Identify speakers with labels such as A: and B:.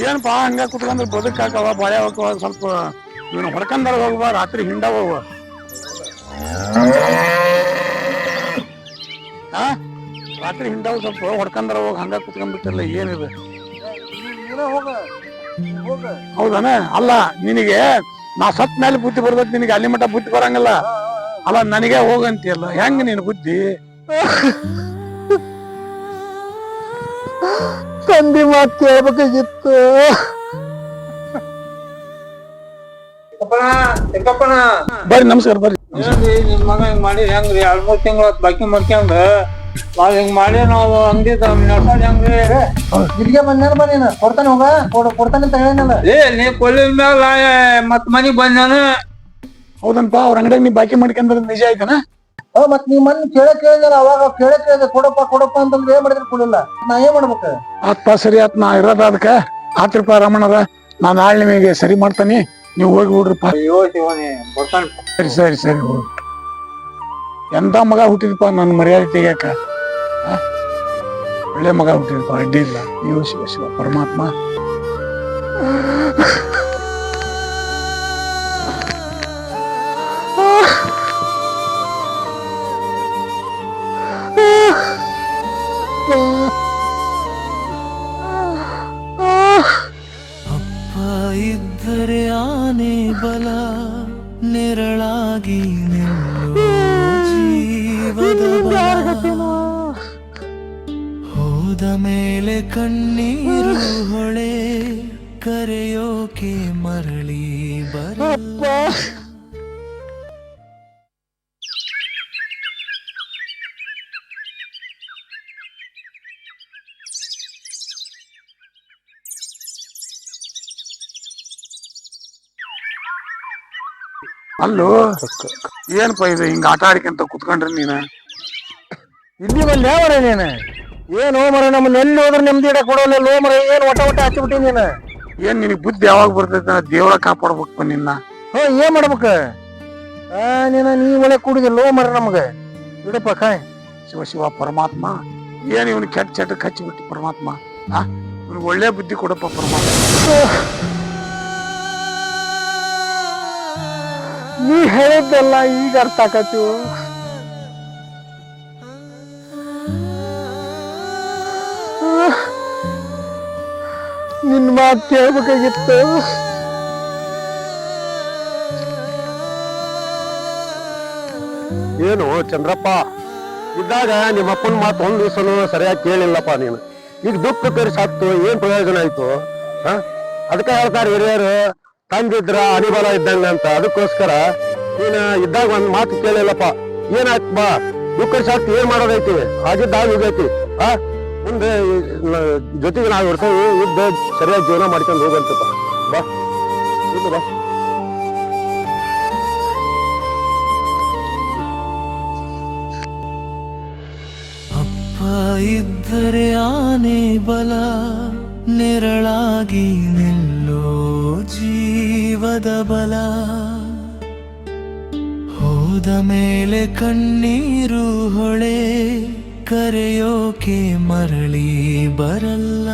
A: ಏನಪ್ಪಾ ಹಂಗ ಕುತ್ಕೊಂಡ್ರೆ ಬದುಕಾಕವ ಬಾಳೆ ಹೋಗವ ಸ್ವಲ್ಪ ಇವನು ಹೊಡ್ಕಂದಾರ ಹೋಗುವ ರಾತ್ರಿ ಹಿಂಡ ಹೋಗುವ ರಾತ್ರಿ ಹಿಂಡಾವ್ ಸ್ವಲ್ಪ ಹೊಡ್ಕಂದಾರ ಹೋಗಿ ಹಂಗ ಕುತ್ಕೊಂಡ್ಬಿಟ್ಟಿಲ್ಲ ಏನಿದೆ ಹೌದಾನ ಅಲ್ಲ ನಿನಗೆ ನಾ ಸತ್ ಮೇಲೆ ಬುದ್ಧಿ ಬರ್ತೈತಿ ನಿನಗೆ ಅಲ್ಲಿ ಮಟ್ಟ ಬುದ್ಧಿ ಬರಂಗಲ್ಲ ಅಲ್ಲ ನನಗೆ ಹೋಗಂತಿಯಲ್ಲ ಹೆಂಗ ನೀನು ಬುದ್ಧಿ
B: ತಂದಿ ಮಾತು ಕೇಳ್ಬೇಕಾಗಿತ್ತು.
A: ಬರ್ರಿ ನಮಸ್ಕಾರ ಬರ್ರಿ.
C: ನಿಮ್ ಮಗ ಹಿಂಗ್ ಮಾಡಿ ಹೆಂಗ್ರಿ 2-3 ತಿಂಗಳ ಬಾಕಿ ಮಾಡ್ಕೊಂಡ್ ನಾವ್ ಹಿಂಗ್ ಮಾಡಿ ನಾವು ಅಂಗಡಿ ಹೆಂಗ್ರಿ
B: ಇಲ್ಲಿಗೆ ಬಂದ ಬನ್ನಿ ಕೊಡ್ತಾನೆ ಹೋಗ ಕೊಡ್ತಾನೆ ಅಂತ ಹೇಳನಲ್ಲ.
C: ನೀ ಕೊಲ್ಲಿ ಮ್ಯಾಲ ಮತ್ ಮನಿಗ್ ಬಂದಾನ.
A: ಹೌದನ್ಪ ಅವ್ರ ಅಂಗಡಿಯಾಗ ನೀ ಬಾಕಿ ಮಾಡ್ಕೊಂಡ್ರ ನಿಜ ಆಯ್ತಾನ?
B: ಮತ್ ನೀ ಮನ್ ಕೇಳಿದ ಅವಾಗ ಕೇಳಿದ ಕೊಡಪ್ಪ ಅಂತಂದ್ರೆ ಏನ್ ಮಾಡಿದ್ರೆ ಕೊಡಿಲ್ಲ. ನಾ ಏನ್ ಮಾಡ್ಬೇಕ?
A: ಆತ್ಪ ಸರಿ ಆತ್ ನಾ ಇರೋದ ಅದಕ್ಕ ಆತ್ರಪ್ಪ ರಮಣರ ನಾ ನಾಳೆ ನಿಮಗೆ ಸರಿ ಮಾಡ್ತಾನಿ ನೀವು ಹೋಗಿ ಬಿಡ್ರಪ್ಪ. ಸರಿ ಸರಿ ಸರಿ ಹೋಗಿ. ಎಂತ ಮಗ ಹುಟ್ಟಿದಪ್ಪ ನನ್ನ ಮರ್ಯಾದೆ ತೆಗಿಯಾಕ. ಒಳ್ಳೆ ಮಗ ಹುಟ್ಟಿದಪ್ಪ ಅಡ್ಡಿ ಇಲ್ಲ. ನೀವು ಶಿವ ಶಿವ ಪರಮಾತ್ಮ.
D: ಅಪ್ಪ ಇದ್ದರೆ ಆನೆ ಬಲ ನೆರಳಾಗಿ ನಿಲ್ಲೋ ಜೀವದ ಬಲ ಹೋದ ಮೇಲೆ ಕಣ್ಣೀರು ಹೊಳೆ ಕರೆಯೋಕೆ ಮರಳಿ ಬರಲ್ಲ.
A: ಅಲ್ಲೋ ಏನಪ್ಪ ಇದು ಹಿಂಗ ಆಟ ಆಡಿಕಂತ ಕುತ್ಕೊಂಡ್ರಿ ನೀನ
B: ಇಲ್ಲಿ ಬಂದ ಯಾವರ ನೀನು? ಏನು ಮರ ನಮ್ಮನ್ನ ಎಲ್ಲಿ ಹೋದ್ರೆ ನೆಮ್ಮದಿ ಇಡ ಕೊಡೋಲ್ಲ. ಲೋ ಮರ ಏನ್ ಒಟ ಹಚ್ಚಿಬಿಟ್ಟಿ ನೀನು.
A: ಏನ್ ನಿನಗ್ ಬುದ್ಧಿ ಯಾವಾಗ ಬರ್ತೈತ? ದೇವರ ಕಾಪಾಡ್ಬೇಕು ನಿನ್ನ.
B: ಏನ್ ಮಾಡ್ಬೇಕ? ನೀ ಒಳ್ಳೆ ಕುಡಿದಿಲ್ಲ ಲೋ ಮರ ನಮ್ಗೆ ಇಡಪ್ಪ ಕಾಯ್.
A: ಶಿವ ಶಿವ ಪರಮಾತ್ಮ. ಏನ್ ಇವನು ಕೆಟ್ಟ ಚಟಕ್ಕೆ ಹಚ್ಚಿಬಿಟ್ಟು ಪರಮಾತ್ಮ. ಇವ್ನಿಗೆ ಒಳ್ಳೆ ಬುದ್ಧಿ ಕೊಡಪ್ಪ ಪರಮಾತ್ಮ.
B: ನೀ ಹೇಳಿದ್ದೆಲ್ಲ ಈಗ ಅರ್ಥ ಆಕತ್ತು. ನಿನ್ ಮಾತು ಕೇಳ್ಬೇಕಾಗಿತ್ತು.
E: ಏನು ಚಂದ್ರಪ್ಪ ಇದ್ದಾಗ ನಿಮ್ಮಪ್ಪನ ಮಾತು ಒಂದ್ ದಿವಸನು ಸರಿಯಾಗಿ ಕೇಳಿಲ್ಲಪ್ಪ ನೀನು. ಈಗ ದುಃಖ ತರಿಸಾತ್ತು ಏನ್ ಪ್ರಯೋಜನ ಆಯ್ತು? ಅದಕ್ಕೆ ಹೇಳ್ತಾರೆ ಹಿರಿಯರು ತಂದಿದ್ರ ಅನಿಬಲ ಇದ್ದಂಗ ಅಂತ. ಅದಕ್ಕೋಸ್ಕರ ನೀನು ಇದ್ದಾಗ ಒಂದ್ ಮಾತು ಕೇಳಿಲ್ಲಪ್ಪ. ಏನಾಯ್ತು ಬಾ ದುಃಖ ಸಾಕ್ತಿ ಏನ್ ಮಾಡೋದೈತಿ? ಆಗಿದ್ದಾಗ ಹೋಗೈತಿ. ಮುಂದೆ ಜೊತೆಗೆ ನಾವು ಇರ್ತೇವೆ. ಇದ್ದ ಸರಿಯಾಗಿ ಜೀವನ ಮಾಡ್ಕೊಂಡು ಹೋಗಂತಪ್ಪ. ಬಾ ಇದು ಬಾ.
D: ಅಪ್ಪ ಇದ್ದರೆ ಆನೆ ಬಲ ನೆರಳಾಗಿ ನಿಲ್ಲೋ ಜೀವದ ಬಲ ಹೋದ ಮೇಲೆ ಕಣ್ಣೀರು ಹೊಳೆ ಕರೆಯೋಕೆ ಮರಳಿ ಬರಲ್ಲ.